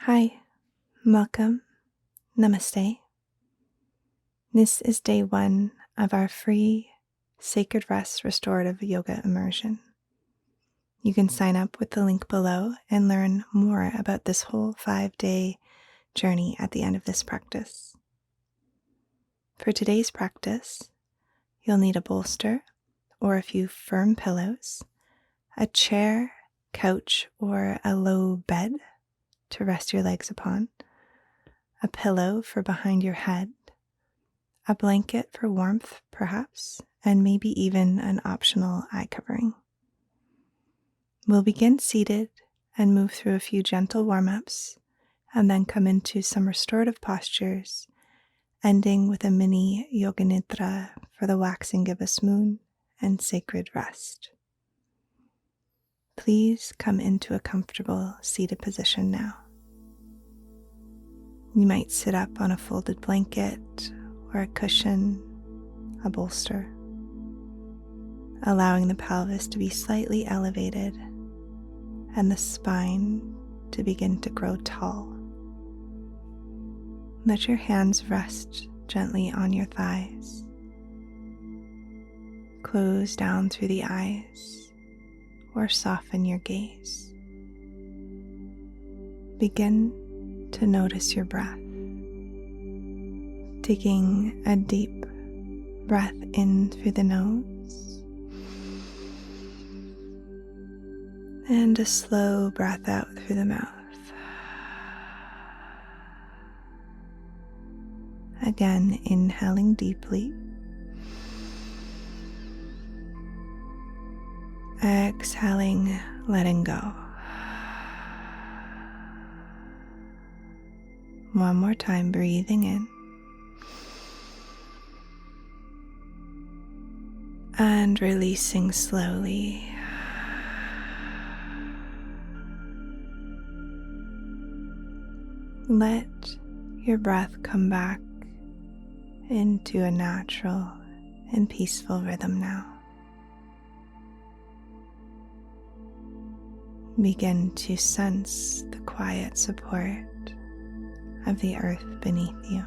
Hi, welcome, namaste. This is day 1 of our free Sacred Rest Restorative Yoga Immersion. You can sign up with the link below and learn more about this whole 5-day journey at the end of this practice. For today's practice, you'll need a bolster or a few firm pillows, a chair, couch, or a low bed to rest your legs upon, a pillow for behind your head, a blanket for warmth perhaps, and maybe even an optional eye covering. We'll begin seated and move through a few gentle warm-ups, and then come into some restorative postures, ending with a mini Yoga Nidra for the Waxing Gibbous Moon and sacred rest. Please come into a comfortable seated position now. You might sit up on a folded blanket or a cushion, a bolster, allowing the pelvis to be slightly elevated and the spine to begin to grow tall. Let your hands rest gently on your thighs. Close down through the eyes or soften your gaze. Begin to notice your breath. Taking a deep breath in through the nose and a slow breath out through the mouth. Again, inhaling deeply. Exhaling, letting go. One more time, breathing in. And releasing slowly. Let your breath come back into a natural and peaceful rhythm now. Begin to sense the quiet support of the earth beneath you.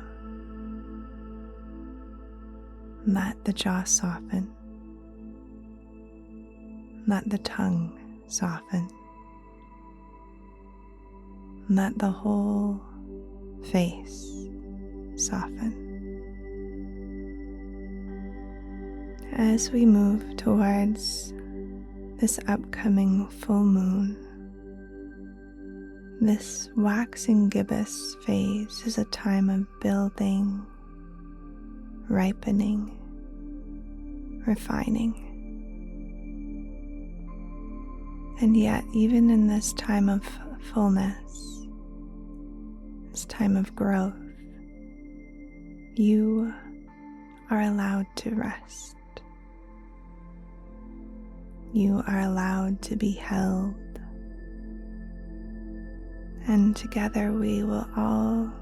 Let the jaw soften. Let the tongue soften. Let the whole face soften. As we move towards this upcoming full moon, this waxing gibbous phase is a time of building, ripening, refining. And yet, even in this time of fullness, this time of growth, you are allowed to rest. You are allowed to be held. And together we will all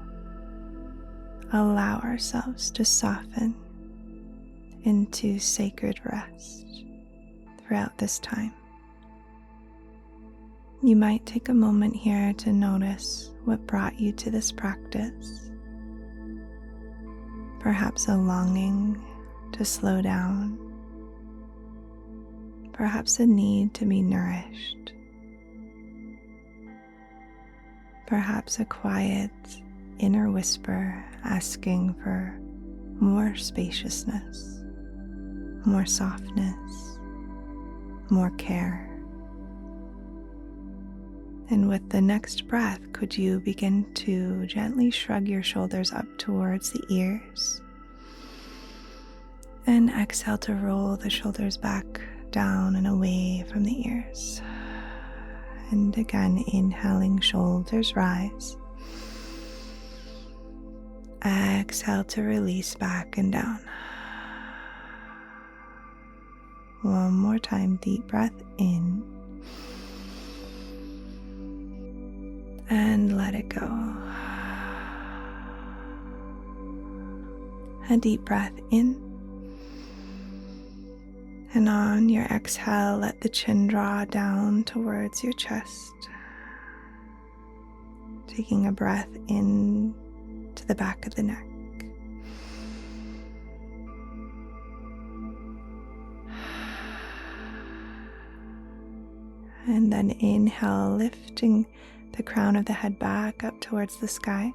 allow ourselves to soften into sacred rest throughout this time. You might take a moment here to notice what brought you to this practice. Perhaps a longing to slow down. Perhaps a need to be nourished. Perhaps a quiet inner whisper asking for more spaciousness, more softness, more care. And with the next breath, could you begin to gently shrug your shoulders up towards the ears and exhale to roll the shoulders back down and away from the ears. And again, inhaling, shoulders rise. Exhale to release back and down. One more time, deep breath in. And let it go. A deep breath in. And on your exhale, let the chin draw down towards your chest. taking a breath in to the back of the neck. And then inhale, lifting the crown of the head back up towards the sky.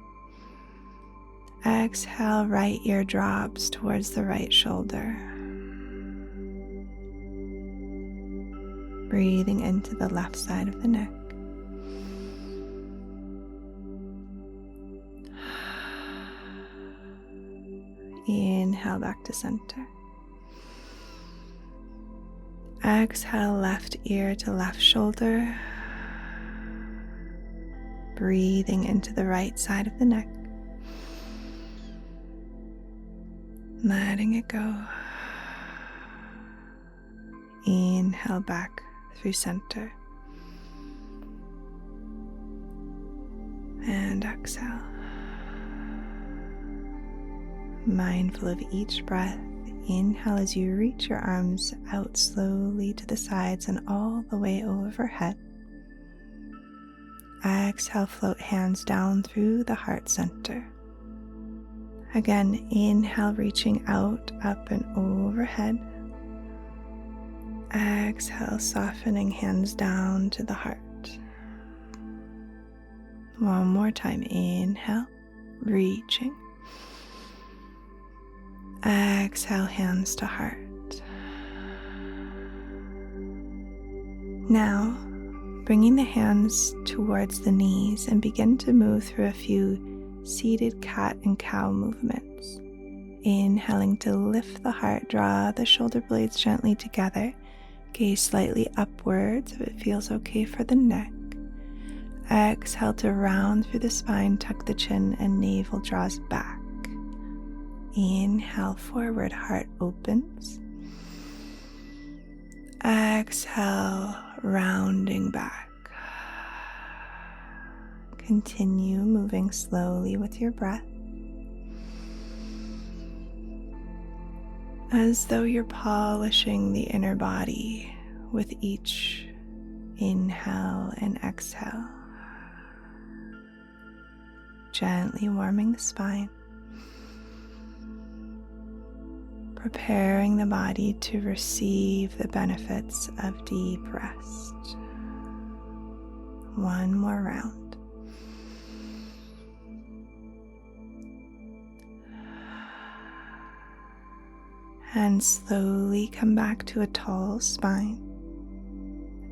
Exhale, right ear drops towards the right shoulder. Breathing into the left side of the neck. Inhale back to center. Exhale, left ear to left shoulder. Breathing into the right side of the neck. Letting it go. Inhale back through center. And exhale. Mindful of each breath. Inhale as you reach your arms out slowly to the sides and all the way overhead. Exhale, float hands down through the heart center. Again, inhale, reaching out, up and overhead. Exhale, softening hands down to the heart. One more time, inhale, reaching. Exhale, hands to heart. Now, bringing the hands towards the knees and begin to move through a few seated cat and cow movements. Inhaling to lift the heart, draw the shoulder blades gently together. Gaze slightly upwards if it feels okay for the neck. Exhale to round through the spine, tuck the chin and navel draws back. Inhale, forward, heart opens. Exhale, rounding back. Continue moving slowly with your breath, as though you're polishing the inner body with each inhale and exhale. Gently warming the spine. Preparing the body to receive the benefits of deep rest. One more round. And slowly come back to a tall spine.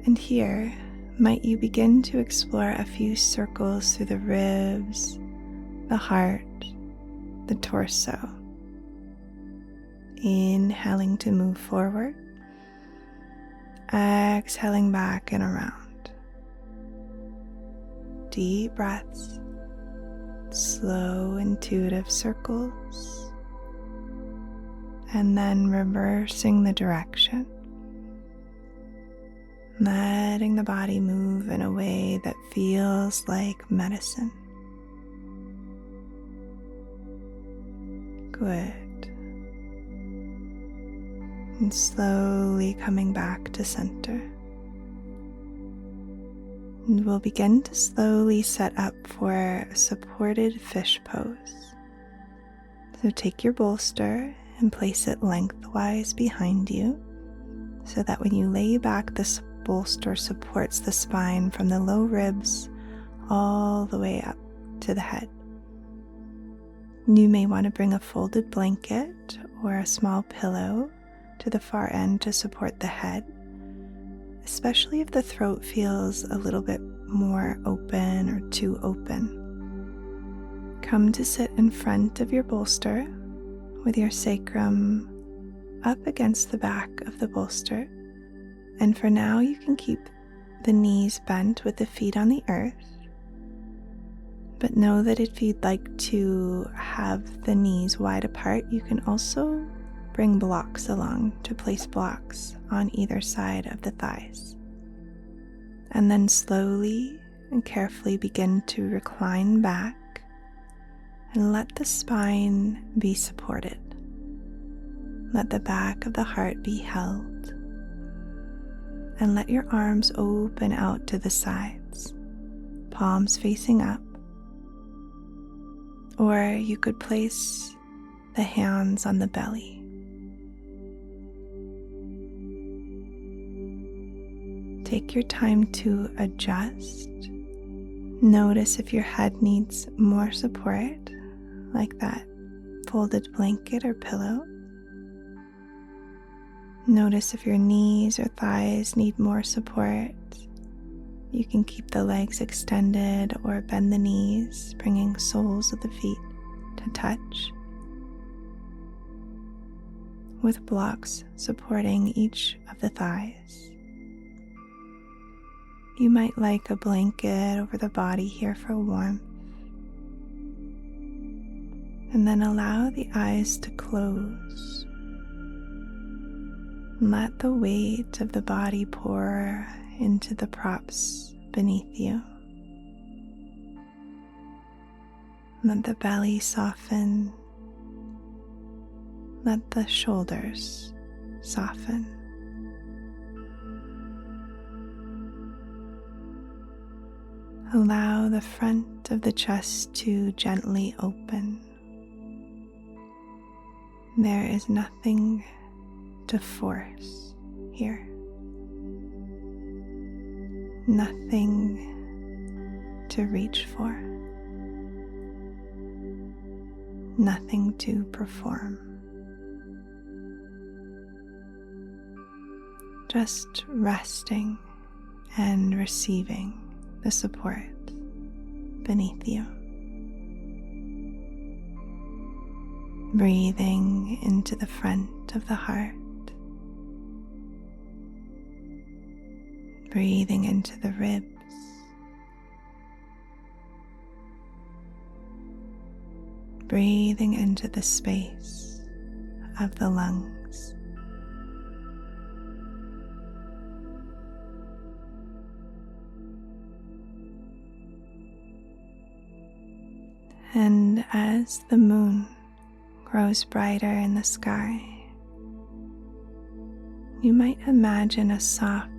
And here, might you begin to explore a few circles through the ribs, the heart, the torso. Inhaling to move forward, exhaling back and around. Deep breaths, slow intuitive circles, and then reversing the direction. Letting the body move in a way that feels like medicine. Good. And slowly coming back to center. And we'll begin to slowly set up for a supported fish pose. So take your bolster and place it lengthwise behind you so that when you lay back, the bolster supports the spine from the low ribs all the way up to the head. You may want to bring a folded blanket or a small pillow to the far end to support the head, especially if the throat feels a little bit more open or too open. Come to sit in front of your bolster with your sacrum up against the back of the bolster, and for now you can keep the knees bent with the feet on the earth, but know that if you'd like to have the knees wide apart, you can also bring blocks along to place blocks on either side of the thighs. And then slowly and carefully begin to recline back and let the spine be supported. Let the back of the heart be held. And let your arms open out to the sides, palms facing up, Or you could place the hands on the belly. Take your time to adjust. Notice if your head needs more support, like that folded blanket or pillow. Notice if your knees or thighs need more support. You can keep the legs extended or bend the knees, bringing soles of the feet to touch, with blocks supporting each of the thighs. You might like a blanket over the body here for warmth. And then allow the eyes to close. Let the weight of the body pour into the props beneath you. Let the belly soften. Let the shoulders soften. Allow the front of the chest to gently open. There is nothing to force here. Nothing to reach for. Nothing to perform. Just resting and receiving the support beneath you. Breathing into the front of the heart. Breathing into the ribs. Breathing into the space of the lungs. And as the moon grows brighter in the sky, you might imagine a soft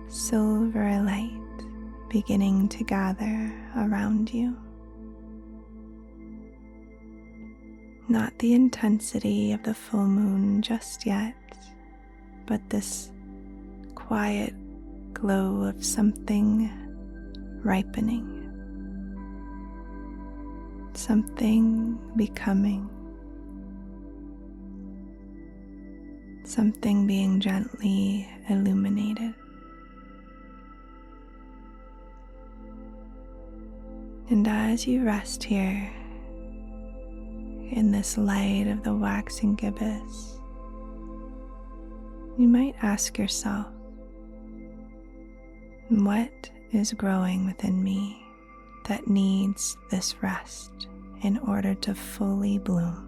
silver light beginning to gather around you. Not the intensity of the full moon just yet, but this quiet glow of something ripening. Something becoming, something being gently illuminated. And as you rest here in this light of the waxing gibbous, you might ask yourself, what is growing within me that needs this rest in order to fully bloom?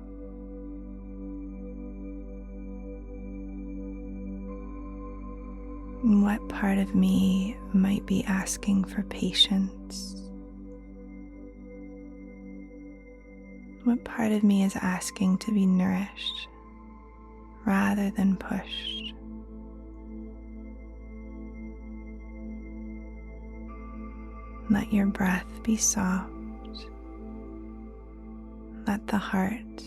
What part of me might be asking for patience? What part of me is asking to be nourished rather than pushed? Let your breath be soft. Let the heart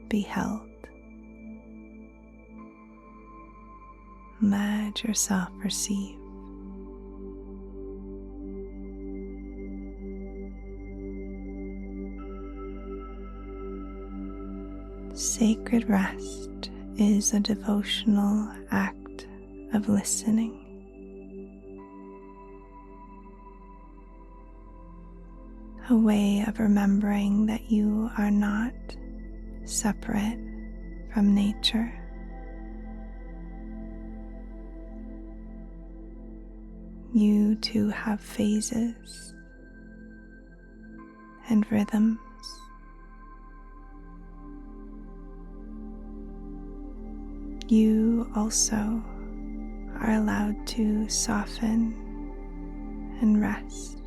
be held. Let yourself receive. Sacred rest is a devotional act of listening. A way of remembering that you are not separate from nature. You too have phases and rhythms. You also are allowed to soften and rest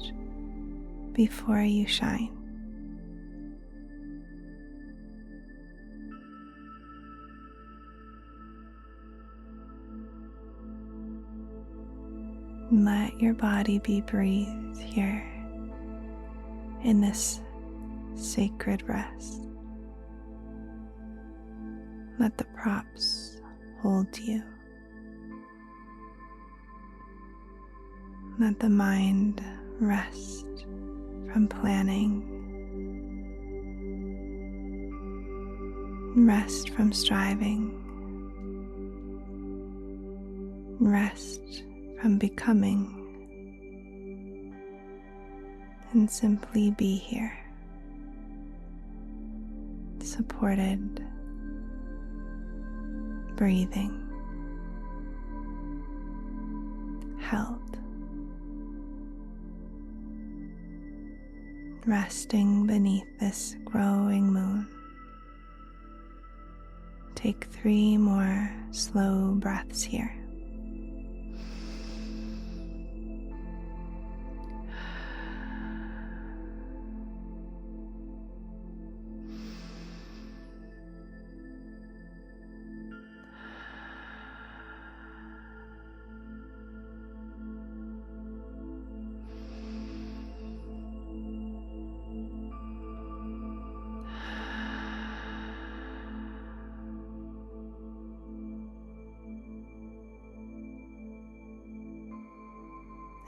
before you shine. Let your body be breathed here in this sacred rest. Let the props hold you. Let the mind rest from planning. Rest from striving. Rest from becoming. And simply be here, supported, breathing, held, resting beneath this growing moon. Take 3 more slow breaths here.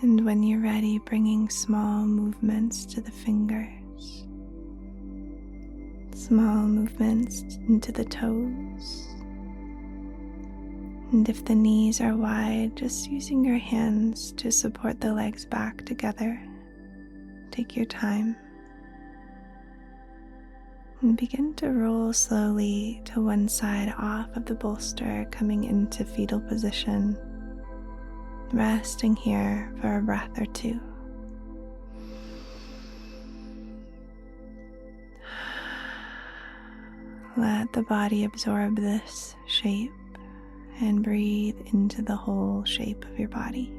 And when you're ready, bringing small movements to the fingers, small movements into the toes. And if the knees are wide, just using your hands to support the legs back together. Take your time. And begin to roll slowly to one side off of the bolster, coming into fetal position. Resting here for a breath or 2. Let the body absorb this shape and breathe into the whole shape of your body.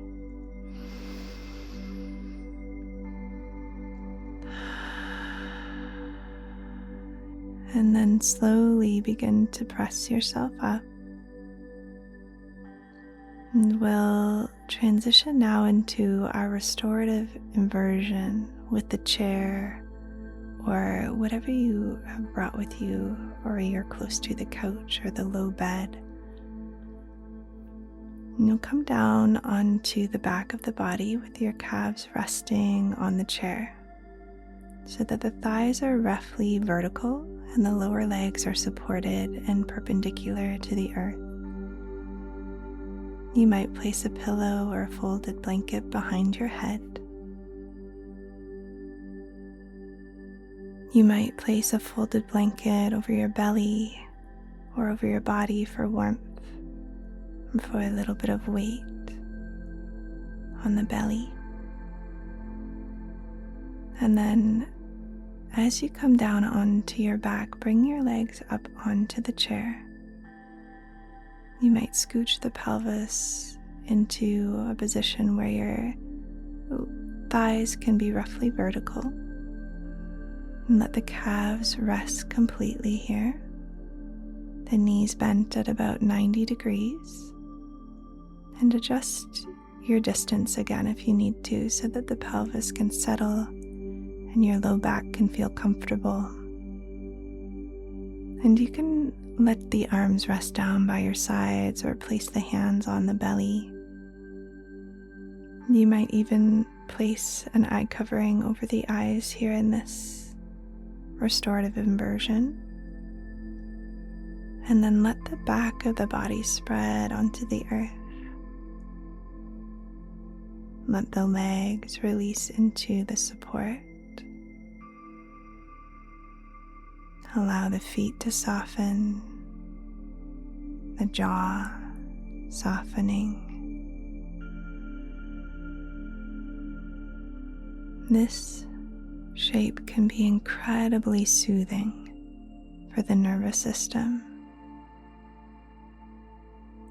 And then slowly begin to press yourself up. And we'll transition now into our restorative inversion with the chair or whatever you have brought with you, or you're close to the couch or the low bed. And you'll come down onto the back of the body with your calves resting on the chair so that the thighs are roughly vertical and the lower legs are supported and perpendicular to the earth. You might place a pillow or a folded blanket behind your head. You might place a folded blanket over your belly or over your body for warmth and for a little bit of weight on the belly. And then as you come down onto your back, bring your legs up onto the chair. You might scooch the pelvis into a position where your thighs can be roughly vertical. And let the calves rest completely here. The knees bent at about 90 degrees. And adjust your distance again if you need to, so that the pelvis can settle and your low back can feel comfortable. And you can let the arms rest down by your sides or place the hands on the belly. You might even place an eye covering over the eyes here in this restorative inversion. And then let the back of the body spread onto the earth. Let the legs release into the support. Allow the feet to soften, the jaw softening. This shape can be incredibly soothing for the nervous system.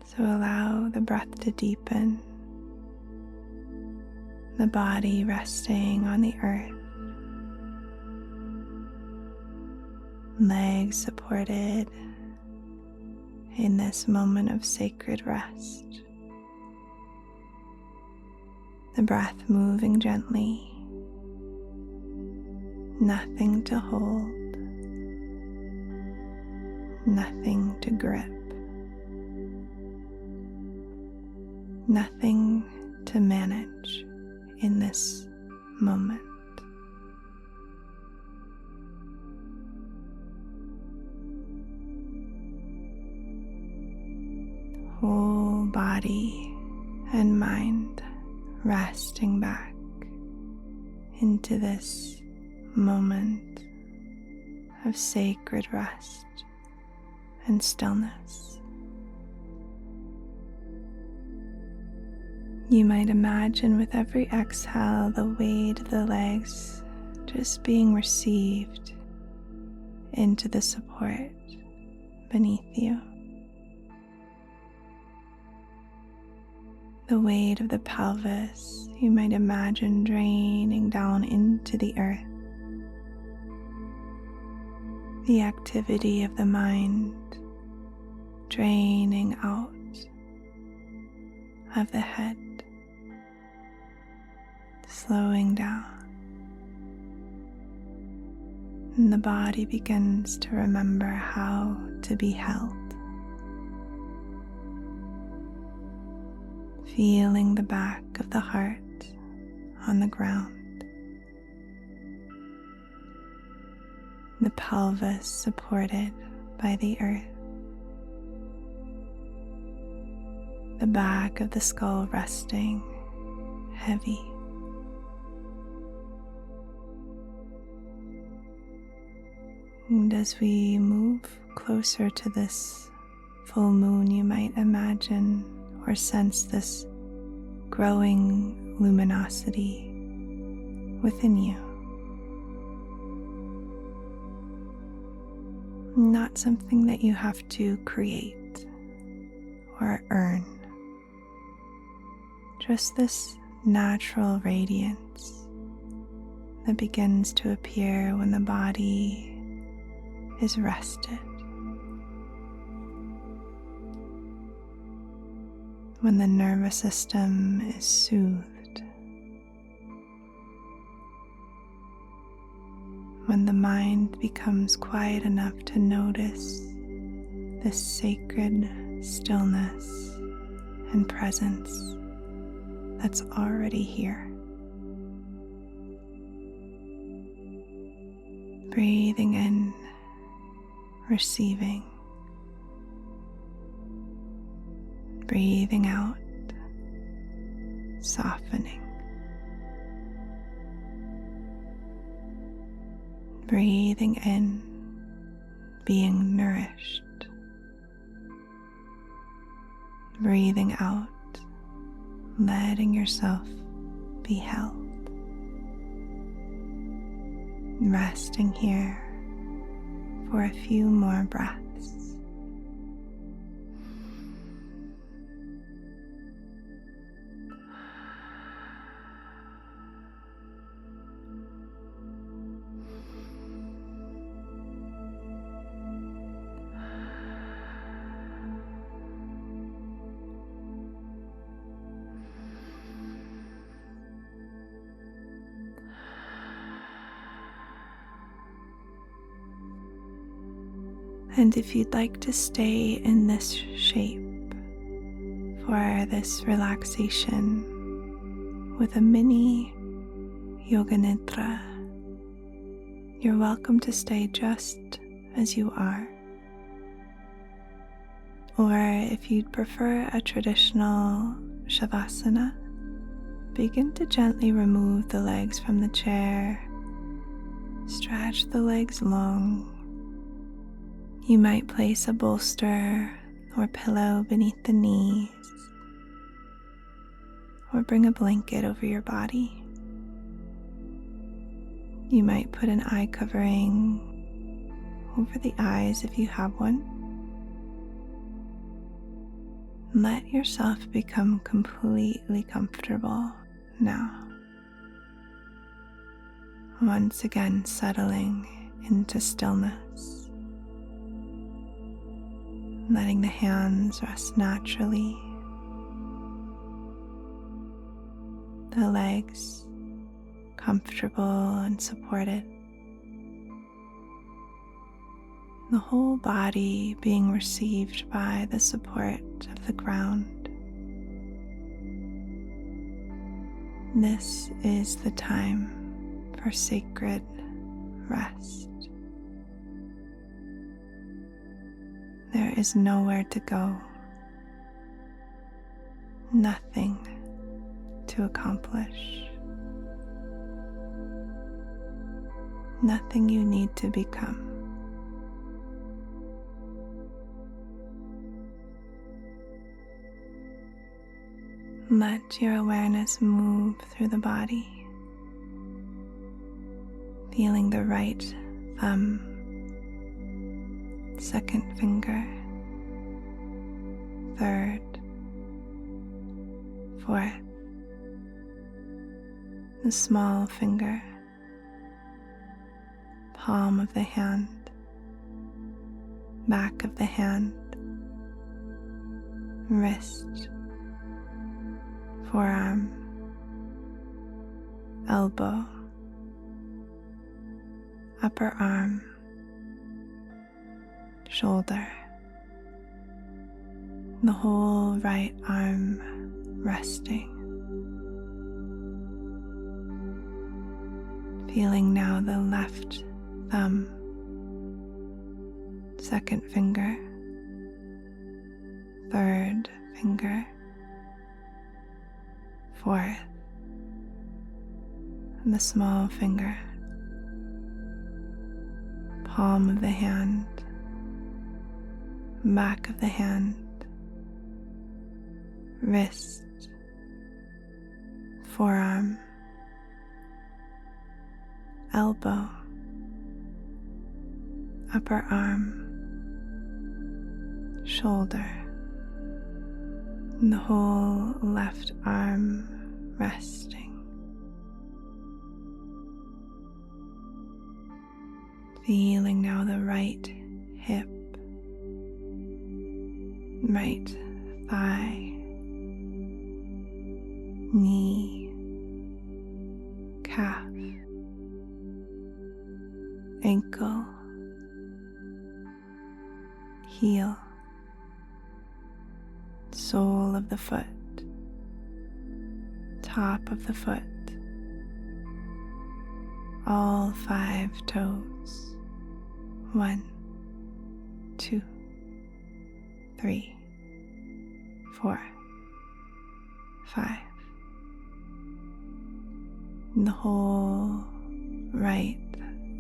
So allow the breath to deepen, the body resting on the earth. Legs supported in this moment of sacred rest. The breath moving gently, Nothing to hold, nothing to grip, nothing to manage in this moment. Whole body and mind resting back into this moment of sacred rest and stillness. You might imagine with every exhale the weight of the legs just being received into the support beneath you. The weight of the pelvis, you might imagine draining down into the earth. The activity of the mind draining out of the head, slowing down. And the body begins to remember how to be held. Feeling the back of the heart on the ground, the pelvis supported by the earth, the back of the skull resting heavy. And as we move closer to this full moon, you might imagine or sense this growing luminosity within you. Not something that you have to create or earn, just this natural radiance that begins to appear when the body is rested. When the nervous system is soothed, when the mind becomes quiet enough to notice this sacred stillness and presence that's already here. Breathing in, receiving. Breathing out, softening. Breathing in, being nourished. Breathing out, letting yourself be held. Resting here for a few more breaths. And if you'd like to stay in this shape for this relaxation with a mini Yoga Nidra, you're welcome to stay just as you are. Or if you'd prefer a traditional Shavasana, begin to gently remove the legs from the chair. Stretch the legs long. You might place a bolster or pillow beneath the knees, or bring a blanket over your body. You might put an eye covering over the eyes if you have one. Let yourself become completely comfortable now. Once again, settling into stillness. Letting the hands rest naturally, the legs comfortable and supported, the whole body being received by the support of the ground. This is the time for sacred rest. There is nowhere to go, nothing to accomplish, nothing you need to become. Let your awareness move through the body, feeling the right thumb, second finger, third, fourth, the small finger, palm of the hand, back of the hand, wrist, forearm, elbow, upper arm, shoulder, the whole right arm resting. Feeling now the left thumb, second finger, third finger, fourth, and the small finger, palm of the hand, back of the hand, wrist, forearm, elbow, upper arm, shoulder, and the whole left arm resting. Feeling now the right hip, right thigh, knee, calf, ankle, heel, sole of the foot, top of the foot, all 5 toes. 1, 2, 3, 4, 5. And the whole right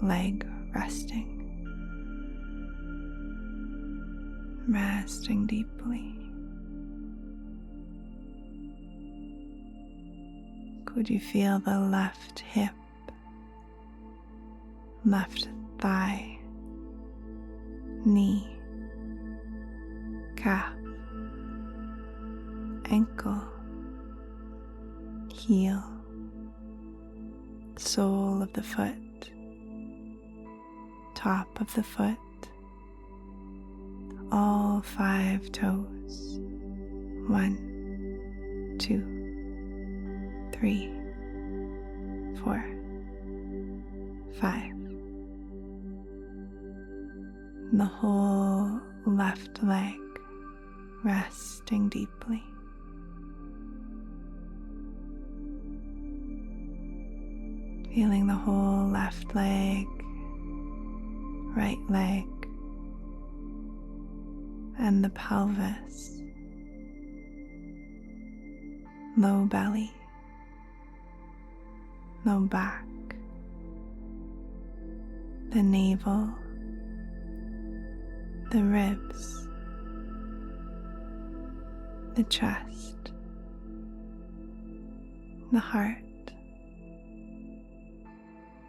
leg resting. Resting deeply. Could you feel the left hip, left thigh, knee, calf, ankle, heel, sole of the foot, top of the foot, all 5 toes. 1, 2, 3, 4, 5. The whole left leg resting deeply. Feeling the whole left leg, right leg, and the pelvis, low belly, low back, the navel, the ribs, the chest, the heart,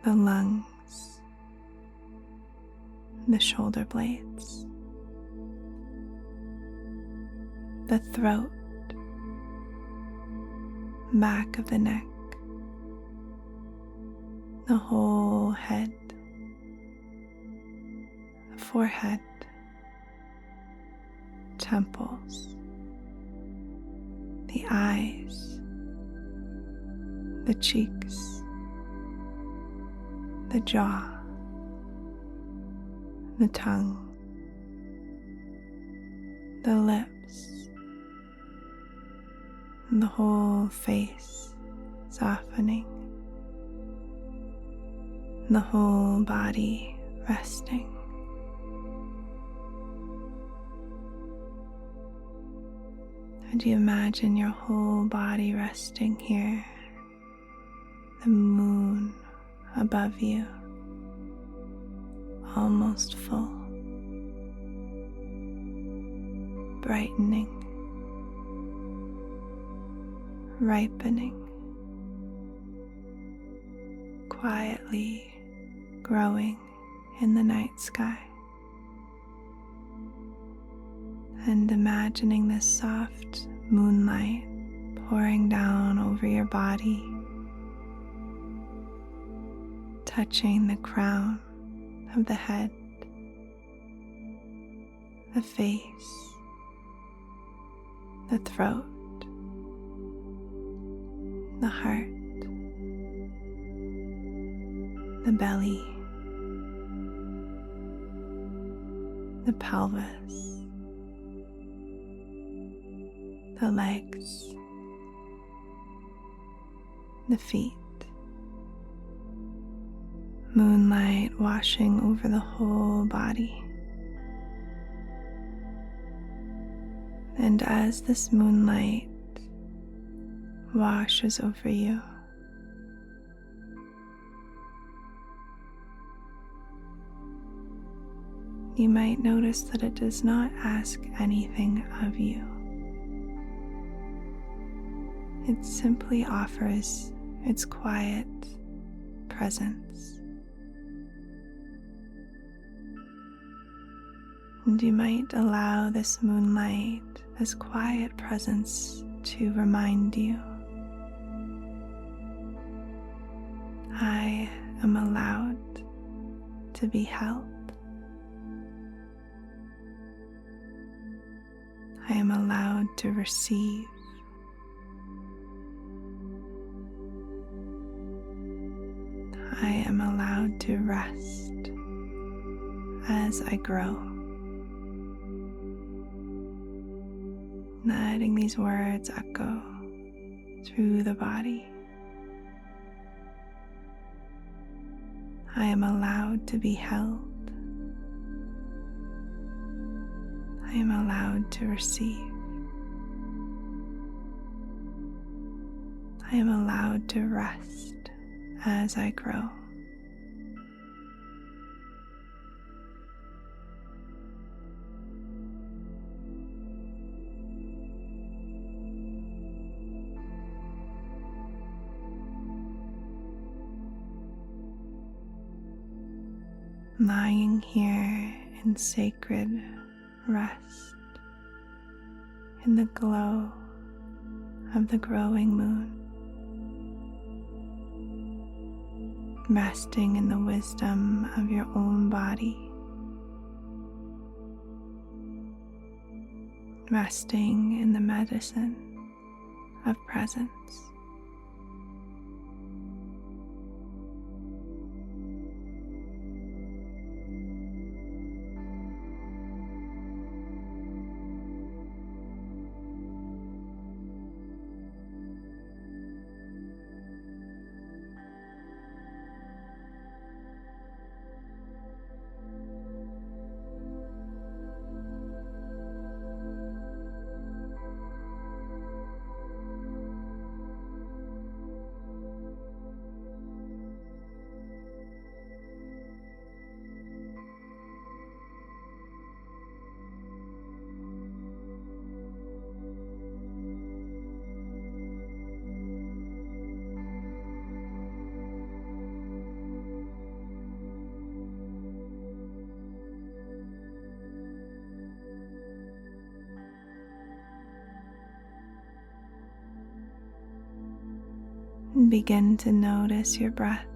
the lungs, the shoulder blades, the throat, back of the neck, the whole head, the forehead, temples, the eyes, the cheeks, the jaw, the tongue, the lips, and the whole face softening, and the whole body resting. And you imagine your whole body resting here, the moon above you, almost full, brightening, ripening, quietly growing in the night sky. And imagining this soft moonlight pouring down over your body, touching the crown of the head, the face, the throat, the heart, the belly, the pelvis, the legs, the feet. Moonlight washing over the whole body. And as this moonlight washes over you, you might notice that it does not ask anything of you. It simply offers its quiet presence. And you might allow this moonlight, this quiet presence, to remind you, I am allowed to be held. I am allowed to receive. I am allowed to rest as I grow. Letting these words echo through the body. I am allowed to be held. I am allowed to receive. I am allowed to rest as I grow. Lying here in sacred rest, in the glow of the growing moon, resting in the wisdom of your own body, resting in the medicine of presence. And begin to notice your breath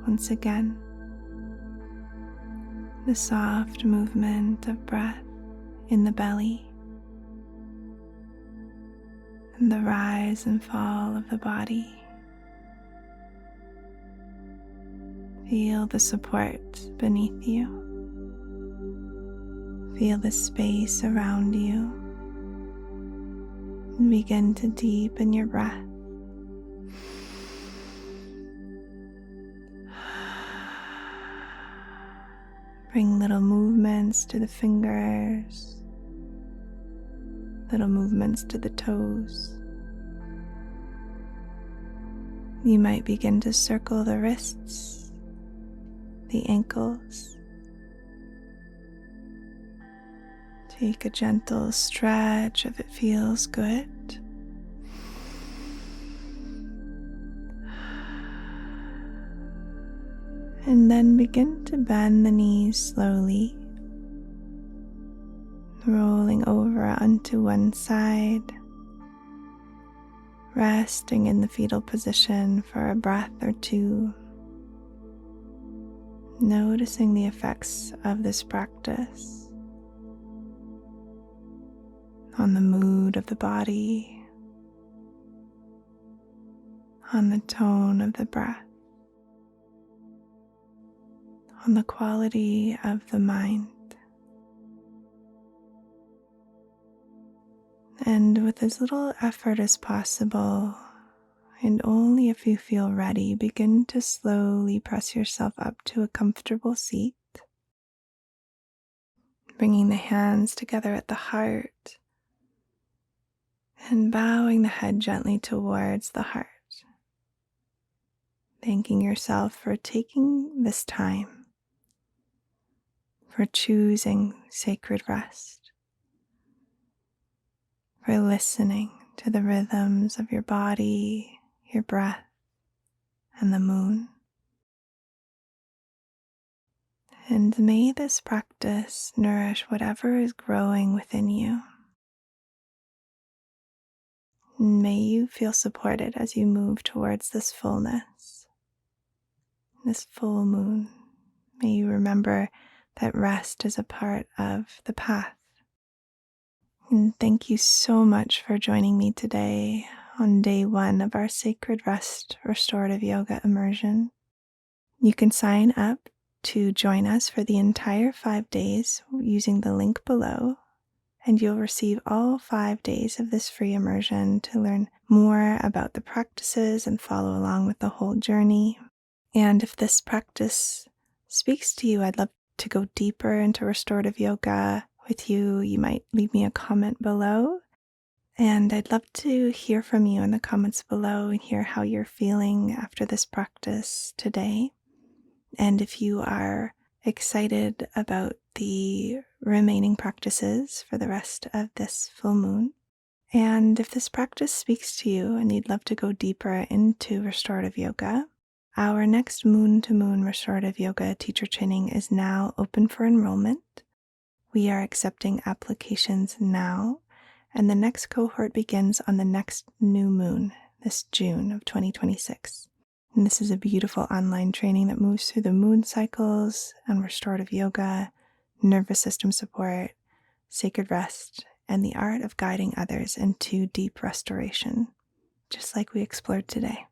once again. The soft movement of breath in the belly, and the rise and fall of the body. Feel the support beneath you. Feel the space around you Begin to deepen your breath. Bring little movements to the fingers, little movements to the toes. You might begin to circle the wrists, the ankles. Take a gentle stretch if it feels good. And then begin to bend the knees slowly, rolling over onto one side, resting in the fetal position for a breath or two, noticing the effects of this practice on the mood of the body, on the tone of the breath, on the quality of the mind. And with as little effort as possible, and only if you feel ready, begin to slowly press yourself up to a comfortable seat, bringing the hands together at the heart and bowing the head gently towards the heart, thanking yourself for taking this time, for choosing sacred rest, for listening to the rhythms of your body, your breath, and the moon. And may this practice nourish whatever is growing within you. May you feel supported as you move towards this fullness, this full moon. May you remember that rest is a part of the path. And thank you so much for joining me today on day 1 of our Sacred Rest Restorative Yoga Immersion. You can sign up to join us for the entire 5 days using the link below, and you'll receive all 5 days of this free immersion to learn more about the practices and follow along with the whole journey. And if this practice speaks to you, I'd love to go deeper into restorative yoga with you. You might leave me a comment below, and I'd love to hear from you in the comments below and hear how you're feeling after this practice today. And if you are excited about the remaining practices for the rest of this full moon, and if this practice speaks to you and you'd love to go deeper into restorative yoga, our next moon-to-moon restorative yoga teacher training is now open for enrollment. We are accepting applications now, and the next cohort begins on the next new moon, this June of 2026. And this is a beautiful online training that moves through the moon cycles and restorative yoga, nervous system support, sacred rest, and the art of guiding others into deep restoration, just like we explored today.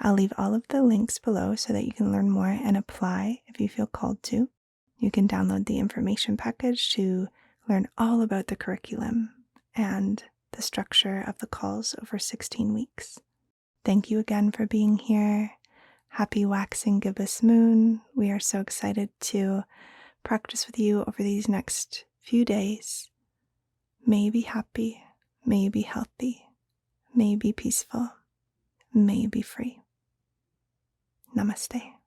I'll leave all of the links below so that you can learn more and apply if you feel called to. You can download the information package to learn all about the curriculum and the structure of the calls over 16 weeks. Thank you again for being here. Happy Waxing Gibbous Moon. We are so excited to practice with you over these next few days. May you be happy, may you be healthy, may you be peaceful, may you be free. Namaste.